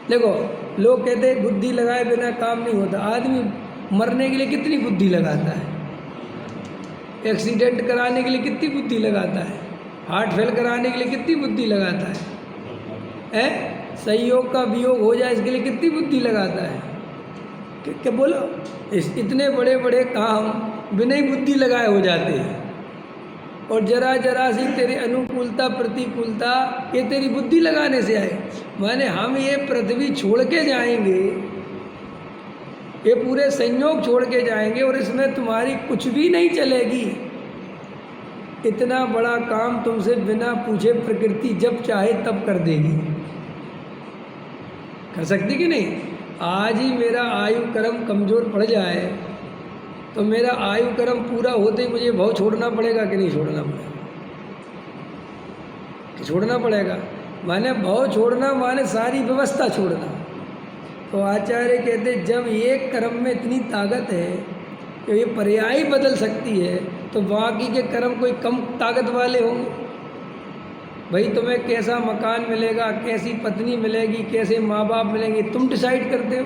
देखो, लोग कहते हैं बुद्धि लगाए बिना काम नहीं होता। आदमी मरने के लिए कितनी बुद्धि लगाता है, एक्सीडेंट कराने के लिए कितनी बुद्धि लगाता है, हार्ट फेल कराने के लिए कितनी बुद्धि लगाता है, संयोग का वियोग हो जाए इसके लिए कितनी बुद्धि लगाता है। क्या बोलो, इतने बड़े बड़े काम बिना ही बुद्धि लगाए हो जाते हैं। और जरा जरा सी तेरी अनुकूलता प्रतिकूलता ये तेरी बुद्धि लगाने से आए। माने हम ये पृथ्वी छोड़ के जाएंगे, ये पूरे संयोग छोड़ के जाएंगे और इसमें तुम्हारी कुछ भी नहीं चलेगी। इतना बड़ा काम तुमसे बिना पूछे प्रकृति जब चाहे तब कर देगी। कर सकती कि नहीं? आज ही मेरा आयु कर्म कमज़ोर पड़ जाए तो मेरा आयु कर्म पूरा होते ही मुझे भव छोड़ना पड़ेगा कि नहीं छोड़ना पड़ेगा? कि छोड़ना पड़ेगा। माने भव छोड़ना माने सारी व्यवस्था छोड़ना। तो आचार्य कहते जब एक कर्म में इतनी ताकत है कि ये पर्याय बदल सकती है तो बाकी के कर्म कोई कम ताकत वाले होंगे? भाई तुम्हें कैसा मकान मिलेगा, कैसी पत्नी मिलेगी, कैसे माँ बाप मिलेंगे, तुम डिसाइड करते हो।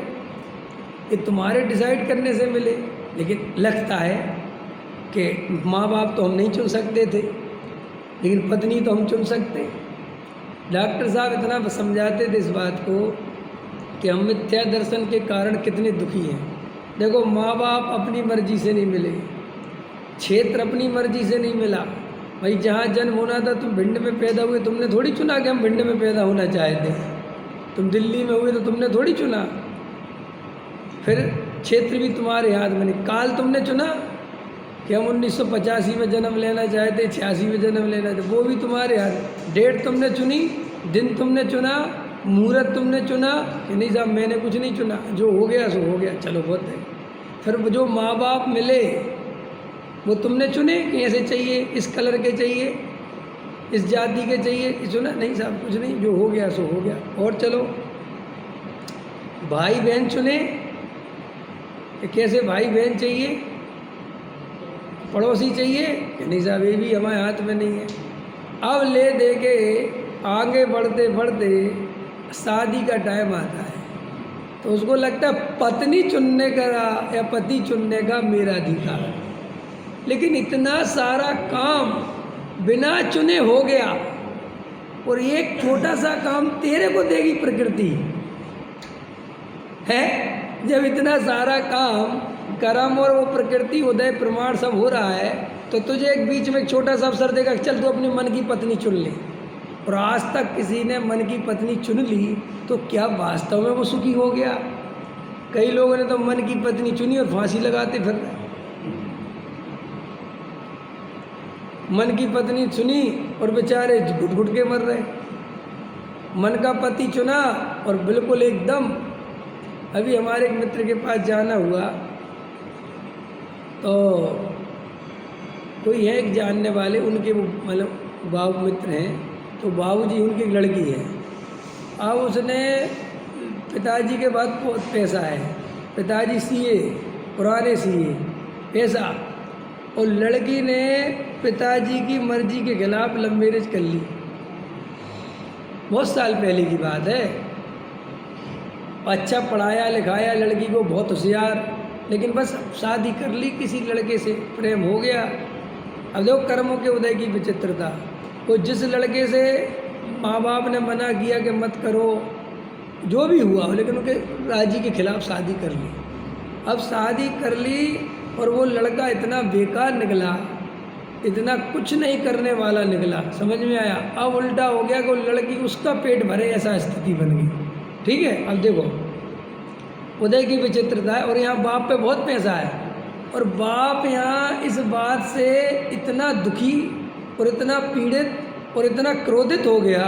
ये तुम्हारे डिसाइड करने से मिले। लेकिन लगता है कि माँ बाप तो हम नहीं चुन सकते थे, लेकिन पत्नी तो हम चुन सकते हैं। डॉक्टर साहब इतना समझाते थे इस बात को कि हम मिथ्या दर्शन के कारण कितने दुखी हैं। देखो, माँ बाप अपनी मर्जी से नहीं मिले, क्षेत्र अपनी मर्जी से नहीं मिला। भाई जहाँ जन्म होना था, तुम भिंड में पैदा हुए, तुमने थोड़ी चुना कि हम भिंड में पैदा होना चाहते हैं। तुम दिल्ली में हुए तो तुमने थोड़ी चुना। फिर क्षेत्र भी तुम्हारे हाथ में नहीं। काल तुमने चुना कि हम 1985 में जन्म लेना चाहते, 86 में जन्म लेना चाहते, वो भी तुम्हारे हाथ। डेट तुमने चुनी, दिन तुमने चुना, मुहूर्त तुमने चुना कि नहीं साहब मैंने कुछ नहीं चुना, जो हो गया सो हो गया, चलो बहुत है। फिर जो माँ बाप मिले वो तुमने चुने कि ऐसे चाहिए, इस कलर के चाहिए, इस जाति के चाहिए, चुना नहीं साहब कुछ नहीं, जो हो गया सो हो गया। और चलो भाई बहन चुने कि कैसे भाई बहन चाहिए, पड़ोसी चाहिए कि नहीं साहब ये भी हमारे हाथ में नहीं है। अब ले दे के आगे बढ़ते बढ़ते शादी का टाइम आता है तो उसको लगता है पत्नी चुनने का या पति चुनने का मेरा अधिकार है। लेकिन इतना सारा काम बिना चुने हो गया और एक छोटा सा काम तेरे को देगी प्रकृति है। जब इतना सारा काम कर्म और वो प्रकृति उदय प्रमाण सब हो रहा है तो तुझे एक बीच में एक छोटा सा अवसर देगा, चल तू अपनी मन की पत्नी चुन ले। और आज तक किसी ने मन की पत्नी चुन ली तो क्या वास्तव में वो सुखी हो गया? कई लोगों ने तो मन की पत्नी चुनी और फांसी लगाते फिर रहे। मन की पत्नी चुनी और बेचारे घुट घुट के मर रहे। मन का पति चुना और बिल्कुल एकदम। अभी हमारे एक मित्र के पास जाना हुआ तो कोई है एक जानने वाले, उनके वो मतलब बाबू मित्र हैं, तो बाबूजी उनकी लड़की है। अब उसने पिताजी के बाद बहुत पैसा है, पिताजी सीए, पुराने सीए, पैसा, और लड़की ने पिताजी की मर्जी के खिलाफ लव मैरिज कर ली। बहुत साल पहले की बात है। अच्छा पढ़ाया लिखाया लड़की को, बहुत होशियार, लेकिन बस शादी कर ली किसी लड़के से, प्रेम हो गया। अब देखो कर्मों के उदय की विचित्रता। वो जिस लड़के से माँ बाप ने मना किया कि मत करो, जो भी हुआ, लेकिन उनके राजी के खिलाफ शादी कर ली। अब शादी कर ली और वो लड़का इतना बेकार निकला, इतना कुछ नहीं करने वाला निकला। समझ में आया? अब उल्टा हो गया कि वो लड़की उसका पेट भरे ऐसा स्थिति बन गई। ठीक है, अब देखो उदय की विचित्रता है। और यहाँ बाप पे बहुत पैसा है और बाप यहाँ इस बात से इतना दुखी और इतना पीड़ित और इतना क्रोधित हो गया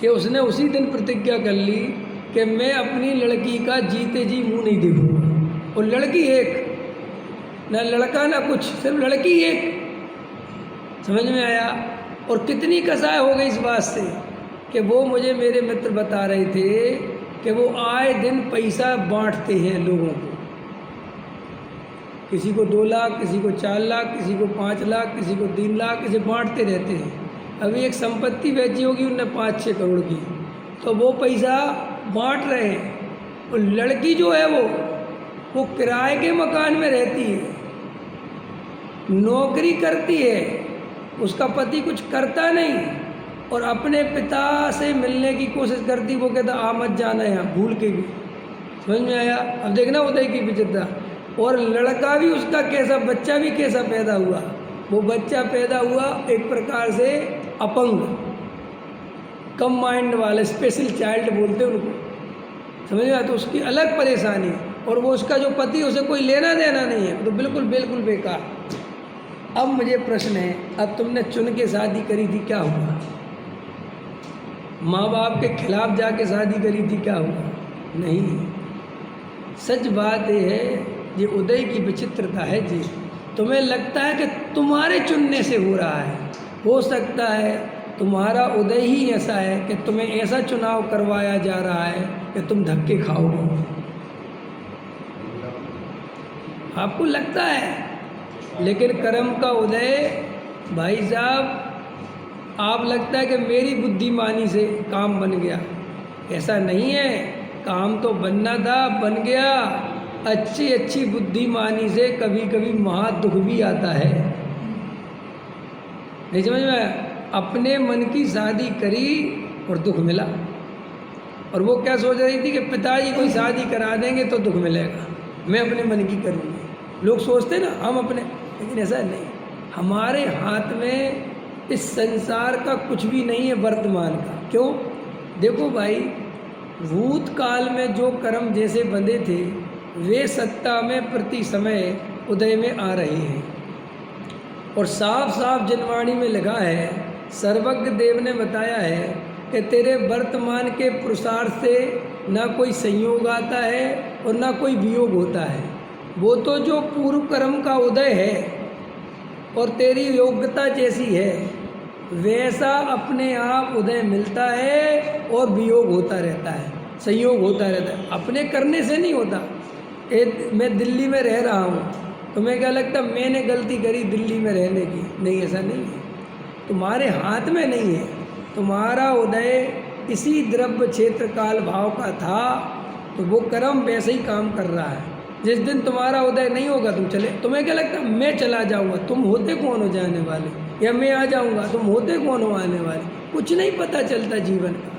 कि उसने उसी दिन प्रतिज्ञा कर ली कि मैं अपनी लड़की का जीते जी मुंह नहीं देखूंगा। और लड़की एक, ना लड़का ना कुछ, सिर्फ लड़की एक। समझ में आया? और कितनी कसाई हो गई इस बात से कि वो मुझे मेरे मित्र बता रहे थे कि वो आए दिन पैसा बांटते हैं लोगों को, किसी को 2 लाख, किसी को 4 लाख, किसी को 5 लाख, किसी को 3 लाख, इसे बांटते रहते हैं। अभी एक संपत्ति बेची होगी उनने 5-6 करोड़ की, तो वो पैसा बांट रहे हैं। और लड़की जो है वो किराए के मकान में रहती है, नौकरी करती है, उसका पति कुछ करता नहीं, और अपने पिता से मिलने की कोशिश करती। वो कहता आ मत जाना यहाँ, भूल के भी। समझ में आया? अब देखना उदय की विचित्रता। और लड़का भी उसका कैसा, बच्चा भी कैसा पैदा हुआ। वो बच्चा पैदा हुआ एक प्रकार से अपंग, कम माइंड वाले, स्पेशल चाइल्ड बोलते हैं उनको। समझ में आया? तो उसकी अलग परेशानी, और वो उसका जो पति, उसे कोई लेना देना नहीं है, तो बिल्कुल बिल्कुल बेकार। अब मुझे प्रश्न है, अब तुमने चुन के शादी करी थी, क्या हुआ? माँ बाप के खिलाफ जाके शादी करी थी, क्या हुआ? नहीं। सच बात यह है, ये उदय की विचित्रता है जी। तुम्हें लगता है कि तुम्हारे चुनने से हो रहा है। हो सकता है तुम्हारा उदय ही ऐसा है कि तुम्हें ऐसा चुनाव करवाया जा रहा है कि तुम धक्के खाओगे। आपको लगता है, लेकिन कर्म का उदय भाई साहब, आप लगता है कि मेरी बुद्धिमानी से काम बन गया। ऐसा नहीं है, काम तो बनना था, बन गया। अच्छी अच्छी बुद्धिमानी से कभी कभी महा दुख भी आता है। नहीं समझ में आया? अपने मन की शादी करी और दुख मिला। और वो क्या सोच रही थी कि पिताजी कोई शादी करा देंगे तो दुख मिलेगा, मैं अपने मन की करूँगी। लोग सोचते ना हम अपने, लेकिन ऐसा नहीं। हमारे हाथ में इस संसार का कुछ भी नहीं है, वर्तमान का। क्यों? देखो भाई, भूतकाल में जो कर्म जैसे बंधे थे, वे सत्ता में प्रति समय उदय में आ रहे हैं। और साफ साफ जनवाणी में लिखा है, सर्वज्ञ देव ने बताया है कि तेरे वर्तमान के पुरुषार्थ से ना कोई संयोग आता है और ना कोई वियोग होता है। वो तो जो पूर्व कर्म का उदय है और तेरी योग्यता जैसी है, वैसा अपने आप उदय मिलता है और वियोग होता रहता है, संयोग होता रहता है। अपने करने से नहीं होता। मैं दिल्ली में रह रहा हूँ, तुम्हें क्या लगता मैंने गलती करी दिल्ली में रहने की? नहीं, ऐसा नहीं है। तुम्हारे हाथ में नहीं है। तुम्हारा उदय इसी द्रव्य क्षेत्र काल भाव का था, तो वो कर्म वैसे ही काम कर रहा है। जिस दिन तुम्हारा उदय नहीं होगा, तुम चले, तुम्हें क्या लगता मैं चला जाऊँगा? तुम होते कौन हो जाने वाले? या मैं आ जाऊँगा, तुम होते कौन हो आने वाले? कुछ नहीं पता चलता जीवन का,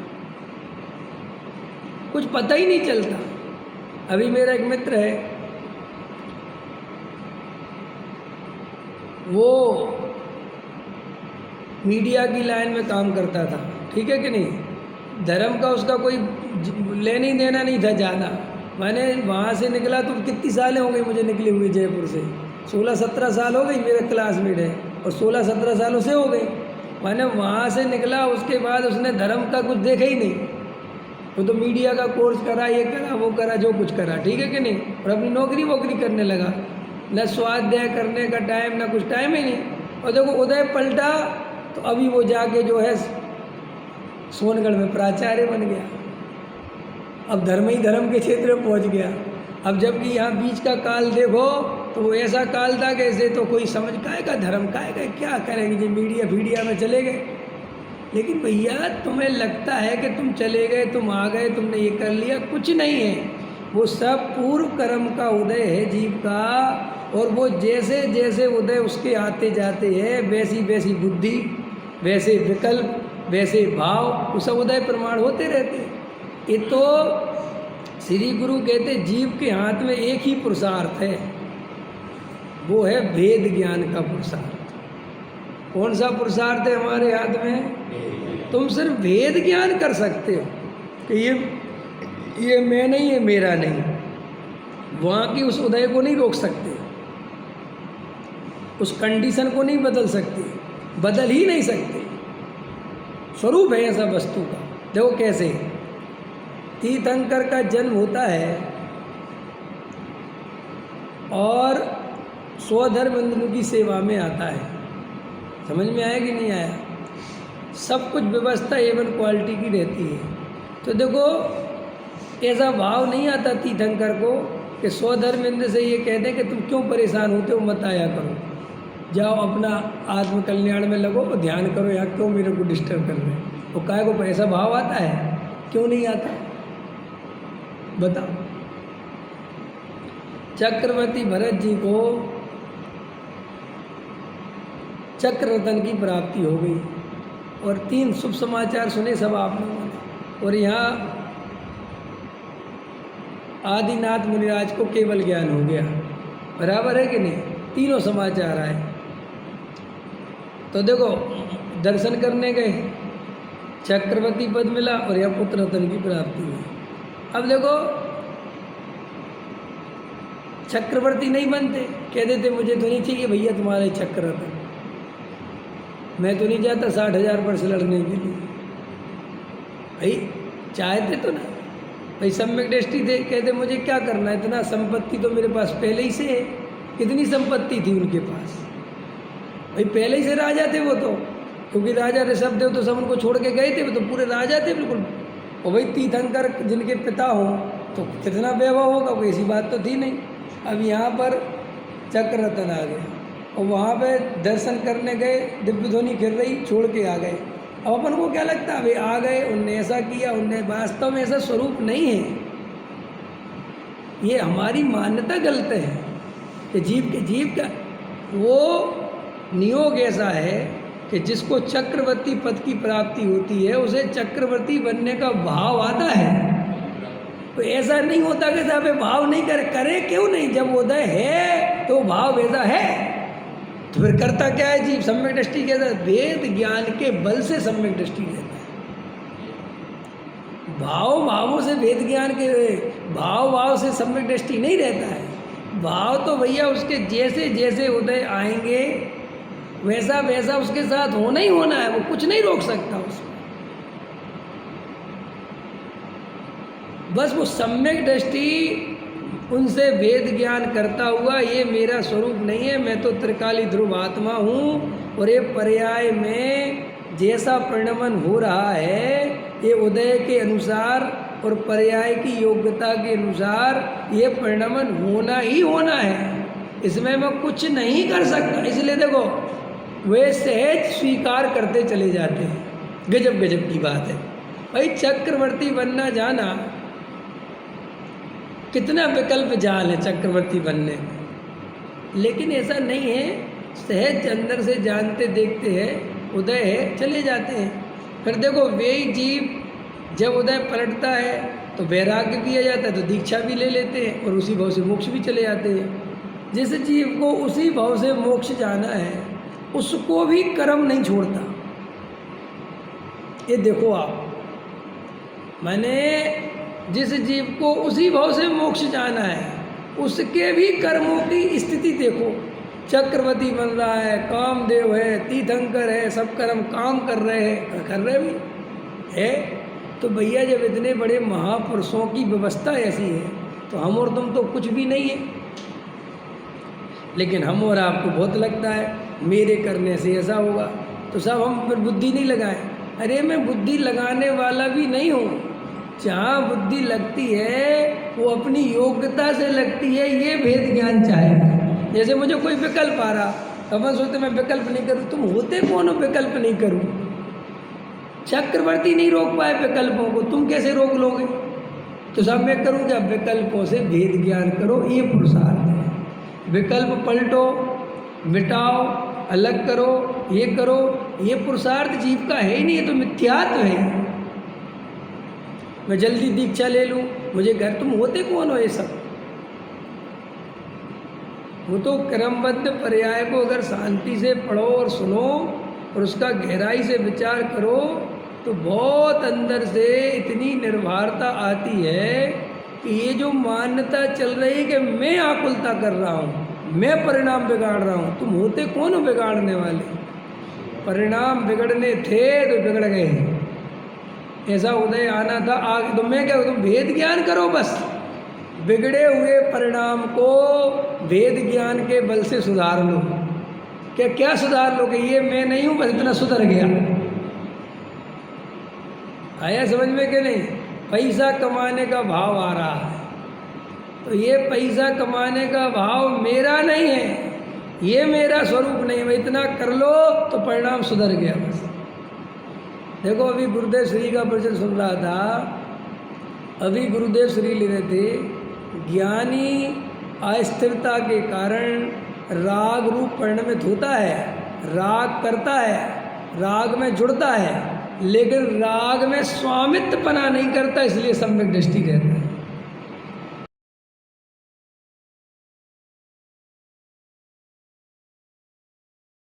कुछ पता ही नहीं चलता। अभी मेरा एक मित्र है, वो मीडिया की लाइन में काम करता था, ठीक है कि नहीं? धर्म का उसका कोई लेने देना नहीं था ज़्यादा। मैंने वहाँ से निकला तो कितनी सालें हो गई मुझे निकली हुई जयपुर से, 16-17 साल हो गई। मेरे क्लासमेट है और 16-17 सालों से हो गई। मैंने वहाँ से निकला, उसके बाद उसने धर्म का कुछ देखा ही नहीं। वो तो मीडिया का कोर्स करा, ये करा, वो करा, जो कुछ करा, ठीक है कि नहीं? और अपनी नौकरी वोकरी करने लगा। न स्वाध्याय करने का टाइम, न कुछ टाइम ही नहीं। और देखो उदय पलटा तो अभी वो जाके जो है सोनगढ़ में प्राचार्य बन गया। अब धर्म ही धर्म के क्षेत्र में पहुंच गया। अब जबकि यहाँ बीच का काल देखो तो वो ऐसा काल था कि ऐसे तो कोई समझ काएगा धर्म काएगा, क्या करेंगे जी, मीडिया में चले गए। लेकिन भैया तुम्हें लगता है कि तुम चले गए, तुम आ गए, तुमने ये कर लिया, कुछ नहीं है। वो सब पूर्व कर्म का उदय है जीव का, और वो जैसे जैसे उदय उसके आते जाते हैं, वैसी वैसी बुद्धि, वैसे विकल्प, वैसे भाव, वो सब उदय प्रमाण होते रहते हैं। ये तो श्री गुरु कहते जीव के हाथ में एक ही पुरुषार्थ है, वो है वेद ज्ञान का पुरुषार्थ। कौन सा पुरुषार्थ है हमारे हाथ में? तुम सिर्फ वेद ज्ञान कर सकते हो कि ये मैं नहीं, ये मेरा नहीं। वहाँ की उस उदय को नहीं रोक सकते, उस कंडीशन को नहीं बदल सकते, बदल ही नहीं सकते। स्वरूप है ऐसा वस्तु का। देखो कैसे तीर्थंकर का जन्म होता है और स्वधर्मेंद्र की सेवा में आता है। समझ में आया कि नहीं आया? सब कुछ व्यवस्था एवं क्वालिटी की रहती है। तो देखो ऐसा भाव नहीं आता तीर्थंकर को कि स्वधर्मेंद्र से ये कहते हैं कि तुम क्यों परेशान होते हो, मत आया करो, जाओ अपना आत्म कल्याण में लगो, ध्यान करो, यहाँ क्यों मेरे को डिस्टर्ब कर रहे हो। वो काय को पैसा भाव आता है? क्यों नहीं आता? बताओ। चक्रवर्ती भरत जी को चक्ररत्न की प्राप्ति हो गई और 3 शुभ समाचार सुने सब आप लोगों ने। और यहाँ आदिनाथ मुनिराज को केवल ज्ञान हो गया, बराबर है कि नहीं? तीनों समाचार आए। तो देखो, दर्शन करने गए, चक्रवर्ती पद मिला और यह पुत्र रत्न की प्राप्ति हुई। अब देखो, चक्रवर्ती नहीं बनते, कह देते मुझे तो नहीं चाहिए भैया तुम्हारे चक्र रत्न, मैं तो नहीं जाता 60,000 वर्ष लड़ने के लिए। भाई चाहते तो ना, भाई सम्यक दृष्टि थे, कहते मुझे क्या करना है, इतना संपत्ति तो मेरे पास पहले ही से है। कितनी संपत्ति थी उनके पास, भाई पहले ही से राजा थे वो तो, क्योंकि राजा ऋषभदेव तो सब उनको छोड़ के गए थे, वो तो पूरे राजा थे बिल्कुल। और भाई तीर्थंकर जिनके पिता हों तो कितना वैभव होगा, कोई ऐसी बात तो थी नहीं। अब यहाँ पर चक्ररत्न आ गया और वहाँ पे दर्शन करने गए, दिव्य ध्वनि गिर रही, छोड़ के आ गए। अब अपन को क्या लगता है, भाई आ गए, उनने ऐसा किया, उनने, वास्तव में ऐसा स्वरूप नहीं है। ये हमारी मान्यता गलत है कि जीव का वो नियोग ऐसा है कि जिसको चक्रवर्ती पद की प्राप्ति होती है उसे चक्रवर्ती बनने का भाव आता है। तो ऐसा नहीं होता कि साहब भाव नहीं करे क्यों नहीं, जब उदय है तो भाव वैसा है। तो फिर करता क्या है जीव? सम्यक दृष्टि कहता है, वेद ज्ञान के बल से सम्यक दृष्टि रहता है। भावों से वेद ज्ञान के भाव से सम्यक दृष्टि नहीं रहता है। भाव तो भैया उसके जैसे जैसे उदय आएंगे वैसा वैसा उसके साथ होना ही होना है, वो कुछ नहीं रोक सकता उसको। बस वो सम्यक दृष्टि उनसे वेद ज्ञान करता हुआ, ये मेरा स्वरूप नहीं है, मैं तो त्रिकाली ध्रुव आत्मा हूँ और ये पर्याय में जैसा परिणमन हो रहा है ये उदय के अनुसार और पर्याय की योग्यता के अनुसार ये परिणमन होना ही होना है, इसमें मैं कुछ नहीं कर सकता। इसलिए देखो वे सहज स्वीकार करते चले जाते हैं। गजब गजब की बात है भाई, चक्रवर्ती बनना जाना कितना विकल्प जाल है चक्रवर्ती बनने में, लेकिन ऐसा नहीं है। सहज अंदर से जानते देखते हैं उदय है, चले जाते हैं। फिर देखो वे जीव जब उदय पलटता है तो वैराग्य भी आ जाता है, तो दीक्षा भी ले लेते हैं और उसी भाव से मोक्ष भी चले जाते हैं। जिस जीव को उसी भाव से मोक्ष जाना है उसको भी कर्म नहीं छोड़ता। ये देखो आप, मैंने जिस जीव को उसी भाव से मोक्ष जाना है उसके भी कर्मों की स्थिति देखो। चक्रवर्ती बन रहा है, कामदेव है, तीर्थंकर है, सब कर्म काम कर रहे हैं, कर रहे भी है। तो भैया जब इतने बड़े महापुरुषों की व्यवस्था ऐसी है तो हम और तुम तो कुछ भी नहीं है। लेकिन हम और आपको बहुत लगता है मेरे करने से ऐसा होगा, तो सब हम फिर बुद्धि नहीं लगाएं। अरे मैं बुद्धि लगाने वाला भी नहीं हूँ। जहाँ बुद्धि लगती है वो अपनी योग्यता से लगती है, ये भेद ज्ञान चाहिए। जैसे मुझे कोई विकल्प आ रहा, अपन सोचते मैं विकल्प नहीं करूँ, तुम होते कौन हो विकल्प नहीं करूँ? चक्रवर्ती नहीं रोक पाए विकल्पों को, तुम कैसे रोक लोगे? तो सब मैं करूँ क्या? विकल्पों से भेद ज्ञान करो, ये पुरुषार्थ है। विकल्प पलटो, मिटाओ, अलग करो, ये करो, ये पुरुषार्थ जीव का है ही नहीं, ये तो मिथ्यात्व है। मैं जल्दी दीक्षा ले लूँ, मुझे घर, तुम होते कौन हो ये सब? वो तो क्रमबद्ध पर्याय को अगर शांति से पढ़ो और सुनो और उसका गहराई से विचार करो तो बहुत अंदर से इतनी निर्भरता आती है कि ये जो मान्यता चल रही है कि मैं आकुलता कर रहा हूँ, मैं परिणाम बिगाड़ रहा हूँ, तुम होते कौन हो बिगाड़ने वाले? परिणाम बिगड़ने थे तो बिगड़ गए। ऐसा उदय आना था आगे, तो मैं क्या, तुम भेद ज्ञान करो बस। बिगड़े हुए परिणाम को वेद ज्ञान के बल से सुधार लो। क्या सुधार लोगे? ये मैं नहीं हूँ, बस इतना सुधर गया। आया समझ में कि नहीं? पैसा कमाने का भाव आ रहा है तो ये पैसा कमाने का भाव मेरा नहीं है, ये मेरा स्वरूप नहीं है। मैं इतना कर लो तो परिणाम सुधर गया बस। देखो अभी गुरुदेव श्री का प्रवचन सुन रहा था, अभी गुरुदेव श्री ले रहे थे, ज्ञानी अस्थिरता के कारण राग रूप परिणमित होता है, राग करता है, राग में जुड़ता है, लेकिन राग में स्वामित्वपना नहीं करता, इसलिए सम्यक दृष्टि रहता है।